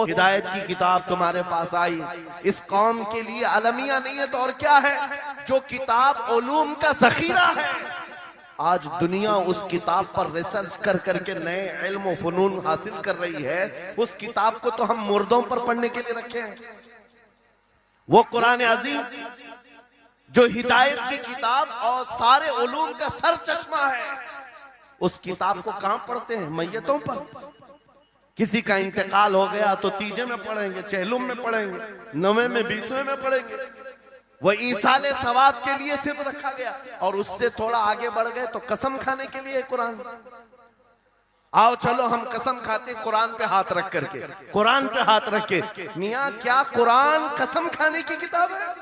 हिदायत की किताब तुम्हारे पास आई, इस कौम के लिए अलमिया नहीं है तो और क्या है, जो किताब उलूम का जखीरा है। आज दुनिया उस किताब पर रिसर्च कर करके नए इल्म फनून हासिल कर रही है। उस किताब को तो हम मुर्दों पर पढ़ने के लिए रखे हैं। वो कुरान अजीम जो हिदायत की किताब और सारे उलूम का सर चश्मा है, उस किताब को कहां पढ़ते हैं? मैयतों पर। किसी का इंतकाल हो गया तो तीजे में पढ़ेंगे, चहलुम में पढ़ेंगे, 9वें में 20वें में पढ़ेंगे। वो ईसाले सवाब के लिए सिर्फ रखा गया। और उससे थोड़ा आगे बढ़ गए तो कसम खाने के लिए कुरान। आओ चलो हम कसम खाते कुरान पे हाथ रख करके, कुरान पे हाथ रख के। मियां क्या कुरान कसम खाने की किताब है?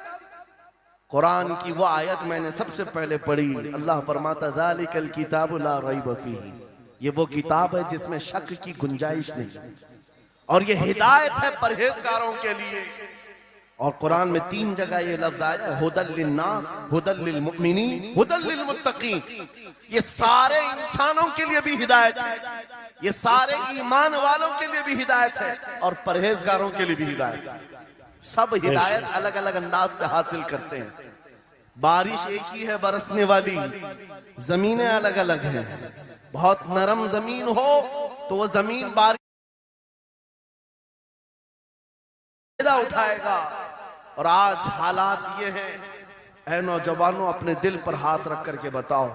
कुरान की वो आयत मैंने सबसे पहले पढ़ी, अल्लाह फरमाता ज़ालिकल किताबु ला रैब फीही, ये वो किताब है जिसमें शक की गुंजाइश नहीं, और ये हिदायत है परहेजगारों के लिए। और कुरान में 3 जगह ये लफ्ज आया है, हुदल लिन्नास, हुदल लिलमुमिनीन, हुदल लिलमुत्तकीन। ये सारे इंसानों के लिए भी हिदायत है, ये सारे ईमान वालों के लिए भी हिदायत है, और परहेजगारों के लिए भी हिदायत है। सब हिदायत अलग अलग अंदाज से हासिल करते हैं। बारिश एक ही है बरसने वाली, जमीनें अलग अलग हैं। बहुत नरम जमीन हो तो वो जमीन बारिश उठाएगा। और आज हालात ये हैं, ऐ नौजवानों अपने दिल पर हाथ रख करके बताओ,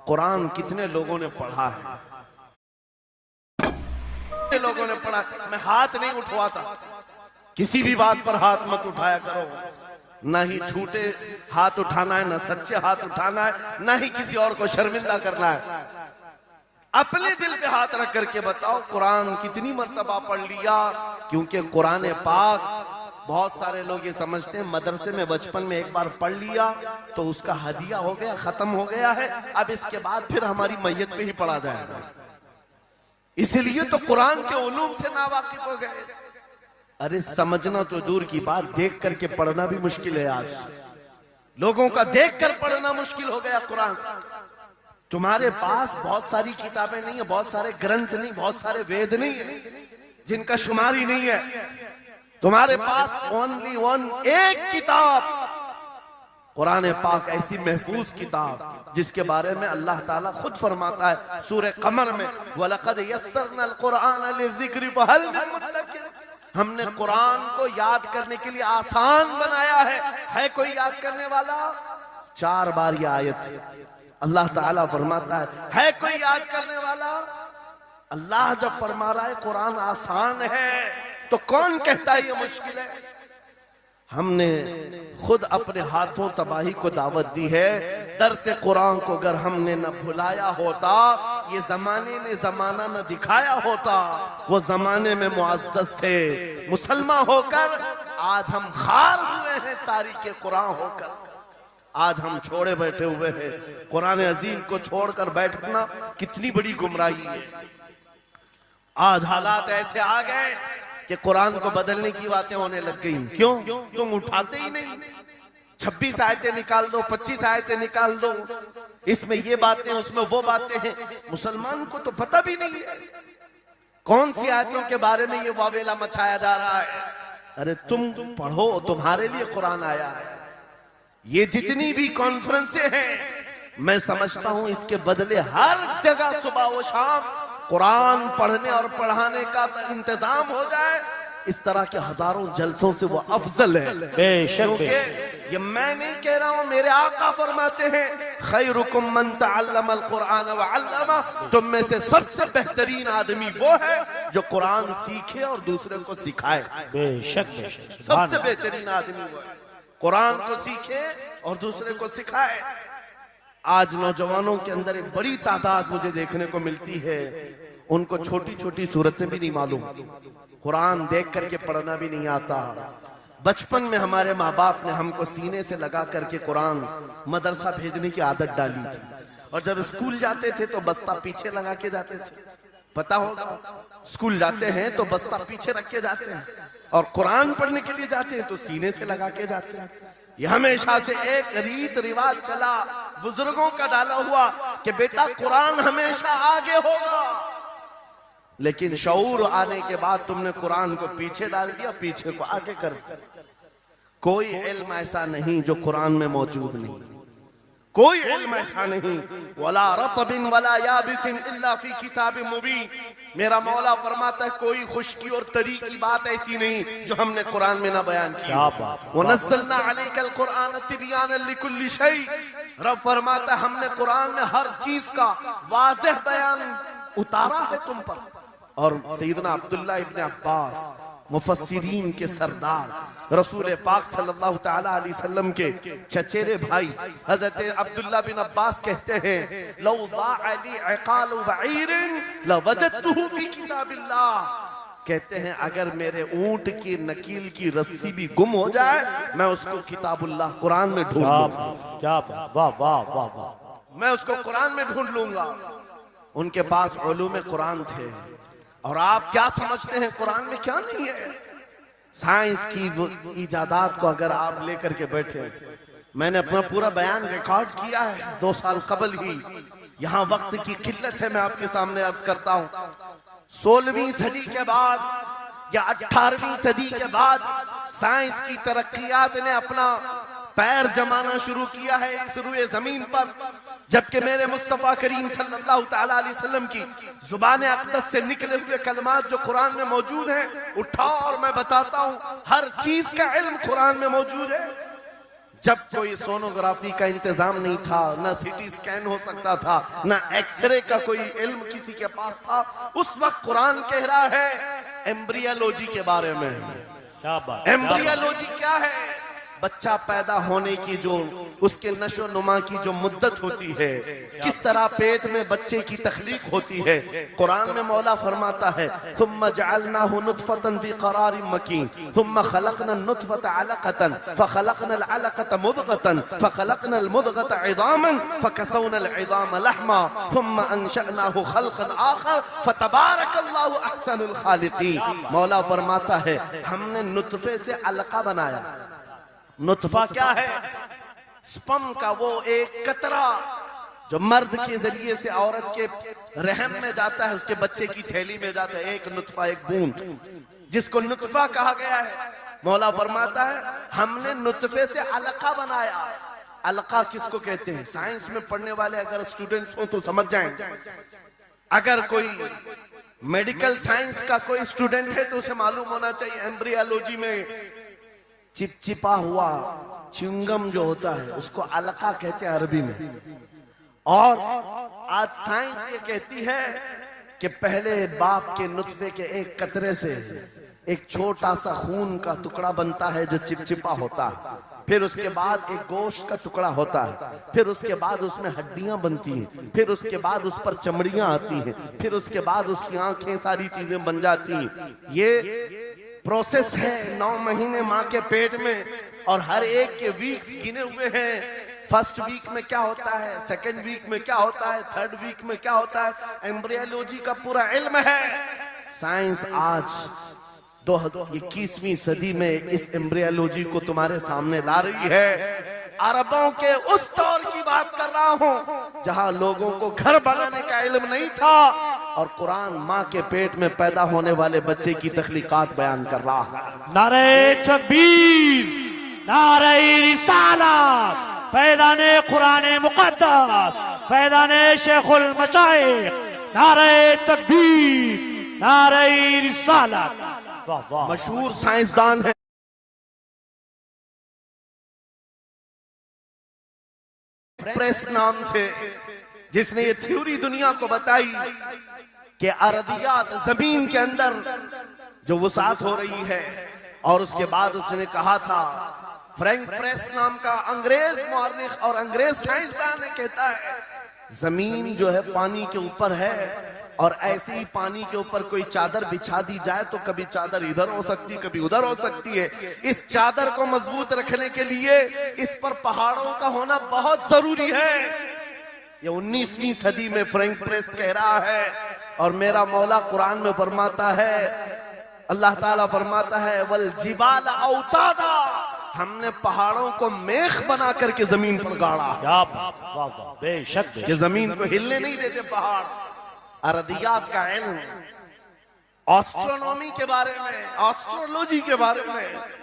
कुरान कितने लोगों ने पढ़ा है? कितने लोगों ने पढ़ा? मैं हाथ नहीं उठवाता, किसी भी बात पर हाथ मत उठाया करो। ना ही झूठे हाथ उठाना है, ना सच्चे हाथ उठाना है, ना ही किसी और को शर्मिंदा करना है। अपने दिल पे हाथ रख करके बताओ कुरान कितनी मर्तबा पढ़ लिया। क्योंकि कुरान पाक, बहुत सारे लोग ये समझते हैं मदरसे में बचपन में एक बार पढ़ लिया तो उसका हदिया हो गया, खत्म हो गया है, अब इसके बाद फिर हमारी मैयत पे ही पढ़ा जाएगा। इसलिए तो कुरान के उलूम से नावाकिफ हो गए। अरे समझना तो दूर की बात, देख करके पढ़ना भी मुश्किल है। आज लोगों का देख कर पढ़ना मुश्किल हो गया। कुरान तुम्हारे पास बहुत सारी किताबें नहीं है, बहुत सारे ग्रंथ नहीं, बहुत सारे वेद नहीं है जिनका शुमार ही नहीं है। तुम्हारे पास ओनली वन, एक किताब कुरान पाक, ऐसी महफूज किताब जिसके बारे में अल्लाह ताला खुद फरमाता है सूरह कमर में, वलक़द यस्सरनल कुरआन लिज़िक्रि फहल मिन मुद्दकिर। हमने कुरान को याद करने के लिए आसान बनाया है कोई याद करने वाला? 4 बार ये आयत अल्लाह ताला फरमाता है कोई याद करने वाला? अल्लाह जब फरमा रहा है कुरान आसान है तो कौन कहता है ये मुश्किल है? हमने खुद अपने हाथों तबाही को दावत दी है। दर्स कुरान को अगर हमने न भुलाया होता, ये जमाने ने जमाना न दिखाया होता, वो जमाने में मुअज़्ज़ज़ थे। मुसलमान होकर आज हम खार हुए हैं, तारीख़ कुरान होकर आज हम छोड़े बैठे हुए हैं। कुरान अजीम को छोड़कर बैठना कितनी बड़ी गुमराही है। आज हालात ऐसे आ गए कि कुरान को बदलने की बातें होने लग गई। क्यों? तुम उठाते ही नहीं। 26 आयतें निकाल दो, 25 आयतें निकाल दो, इसमें ये बातें, उसमें वो बातें हैं। मुसलमान को तो पता भी नहीं है कौन सी आयतों के बारे में ये वावेला मचाया जा रहा है। अरे तुम पढ़ो, तुम्हारे लिए कुरान आया है। ये जितनी भी कॉन्फ्रेंसें हैं, मैं समझता हूं इसके बदले हर जगह सुबह व शाम कुरान पढ़ने और पढ़ाने का इंतजाम हो जाए। इस तरह के हजारों जलसों से वो अफजल है। क्योंकि ये मैं नहीं कह रहा हूं, मेरे आका फरमाते हैं खैरुकुम मन तअल्लमल कुरान व अल्लमा, तुम में से सबसे बेहतरीन आदमी वो है जो कुरान सीखे और दूसरे को सिखाए। बेशक सबसे बेहतरीन आदमी वो है कुरान को सीखे और दूसरे को सिखाए। आज नौजवानों के अंदर एक बड़ी तादाद मुझे देखने को मिलती है, उनको छोटी छोटी सूरतें भी नहीं मालूम, कुरान देख करके पढ़ना भी नहीं आता। बचपन में हमारे माँ बाप ने हमको सीने से लगा करके कुरान मदरसा भेजने की आदत डाली थी, और जब स्कूल जाते थे तो बस्ता पीछे लगा के जाते थे। पता होगा, स्कूल जाते हैं तो बस्ता पीछे रख के जाते हैं, और कुरान पढ़ने के लिए जाते हैं तो सीने से लगा के जाते हैं। ये हमेशा से एक रीत रिवाज चला, बुजुर्गों का डाला हुआ कि बेटा कुरान हमेशा आगे होगा। लेकिन शऊर आने के बाद तुमने कुरान को पीछे डाल दिया, पीछे को आगे कर दिया। कोई इल्म ऐसा नहीं जो कुरान में मौजूद नहीं, कोई इल्म ऐसा नहीं। वला रतबिन वला याबिसिन इल्ला फी किताबिन मुबीन। मेरा मौला फरमाता है कोई खुश्की और तरी की बात ऐसी नहीं जो हमने कुरान में ना बयान की। वनज़्ज़लना अलैकल कुरान तिबयानन लिकुल्लि शै। रब फरमाता है हमने कुरान में हर चीज का वाज़ेह बयान उतारा है तुम पर। और सैयदना अब्दुल्लाह इब्न अब्बास मुफस्सिरीन के सरदार रसूल पाक सल्लल्लाहु तआला अलैहि वसल्लम के चचेरे भाई हजरत अब्दुल्लाह बिन अब्बास कहते हैं लौ ज़ाअली इक़ालु बईरिन लवजदतुहु फी किताबिल्लाह। कहते हैं अगर मेरे ऊंट की नकील की रस्सी भी गुम हो जाए मैं उसको किताबुल्लाह कुरान में ढूंढ लूंगा। क्या बात, वाह वाह वाह वाह। मैं उसको कुरान में ढूंढ लूंगा। उनके पास उलूम कुरान थे। और आप क्या समझते हैं कुरान में क्या नहीं है? साइंस की वो इजादात को अगर आप लेकर के बैठे, मैंने अपना पूरा बयान रिकॉर्ड किया है 2 साल कबल ही। यहाँ वक्त की किल्लत है, मैं आपके सामने अर्ज करता हूँ 16वीं सदी के बाद या 18वीं सदी के बाद साइंस की तरक्कियात ने अपना पैर जमाना शुरू किया है इस रुए जमीन पर। जबकि मेरे मुस्तफा करीम सल्लल्लाहु तआला अलैहि वसल्लम की जुबान अक़दस से निकले हुए कलमात जो कुरान में मौजूद हैं, उठाओ और मैं बताता हूं हर चीज का इल्म कुरान में मौजूद है। जब कोई सोनोग्राफी का इंतजाम नहीं था, ना सिटी स्कैन हो सकता था, ना एक्सरे का कोई इल्म किसी के पास था, उस वक्त कुरान कह रहा है एम्ब्रियोलॉजी के बारे में। क्या बात, एम्ब्रियोलॉजी क्या है? बच्चा पैदा होने की जो उसके नशो नुमा की जो मुद्दत होती है, किस तरह पेट में बच्चे की तख्लीक होती है। कुरान में मौला फरमाता है सुम्मा जअलनाहु नुतफतन फी क़रारिन मकीन सुम्मा खलक़ना नुतफत अलक़तन फ़खलक़ना अलक़त मुदग़तन फ़खलक़ना मुदग़त इज़ामन फ़कसौना इज़ाम लहमा सुम्मा अंशअनाहु खल्क़न आख़र फ़तबारकल्लाहु अहसनुल ख़ालिक़ीन। मौला फरमाता है हमने नुतफे से अलका बनाया। नुतफा क्या है? स्पर्म का वो एक कतरा जो मर्द के जरिए से औरत के रहम में जाता है, उसके बच्चे की थैली में जाता है, एक नुतफा, एक बूंद, जिसको नुतफा कहा गया है। मौला फरमाता है हमने नुतफे से अलका बनाया। अलका किसको कहते हैं? साइंस में पढ़ने वाले अगर स्टूडेंट्स हो तो समझ जाएंगे। अगर कोई मेडिकल साइंस का कोई स्टूडेंट है तो उसे मालूम होना चाहिए एम्ब्रियोलॉजी में चिपचिपा हुआ च्युइंगम जो होता है उसको अलका कहते हैं अरबी में। और आज साइंस ये कहती है कि पहले बाप के नुतफे के एक कतरे से एक छोटा सा खून का टुकड़ा बनता है जो चिपचिपा होता है, फिर उसके बाद एक गोश्त का टुकड़ा होता है, फिर उसके बाद उसमें हड्डियां बनती हैं, फिर उसके बाद उस पर चमड़ियां आती हैं, फिर उसके बाद उसकी आंखें, सारी चीजें बन जाती हैं। ये प्रोसेस है 9 महीने माँ के पेट में, और हर एक के वीक्स गिने हुए हैं। फर्स्ट वीक में क्या होता है, सेकंड वीक में क्या होता है, थर्ड वीक में क्या होता है। एम्ब्रियोलॉजी का पूरा इल्म है। साइंस आज 21वीं सदी में इस एम्ब्रियोलॉजी को तुम्हारे सामने ला रही है। अरबों के उस दौर की बात कर रहा हूं जहां लोगों को घर बनाने का इल्म नहीं था और कुरान माँ के पेट में पैदा होने वाले बच्चे की तख्लीकात बयान कर रहा है। नारे तकबीर, नारे रिसालत, फैज़ाने कुरान मुक़द्दस, फैज़ाने शेखुल मशाइख, नारे तकबीर, नारे रिसालत। वाह वाह। मशहूर साइंसदान है प्रेस नाम से, जिसने ये थ्योरी दुनिया को बताई कि अरदियात जमीन के अंदर जो वसात हो रही है। और उसके बाद उसने कहा था, फ्रैंक प्रेस नाम का अंग्रेज मौर्रिख और अंग्रेज साइंसदान ने कहता है जमीन जो है पानी के ऊपर है, और ऐसे ही पानी के ऊपर कोई चादर बिछा दी जाए तो कभी चादर इधर हो सकती, कभी उधर हो सकती है। इस चादर को मजबूत रखने के लिए इस पर पहाड़ों का होना बहुत जरूरी है। ये 19वीं सदी में फ्रैंक प्रेस कह रहा है। और मेरा मौला कुरान में फरमाता है, अल्लाह ताला फरमाता है वल जिबाल औतादा, हमने पहाड़ों को मेख बना करके जमीन पर गाड़ा। बेशक कि जमीन को हिलने नहीं देते पहाड़। अरदियात का इल्म एस्ट्रोनॉमी के बारे में, एस्ट्रोलॉजी के बारे में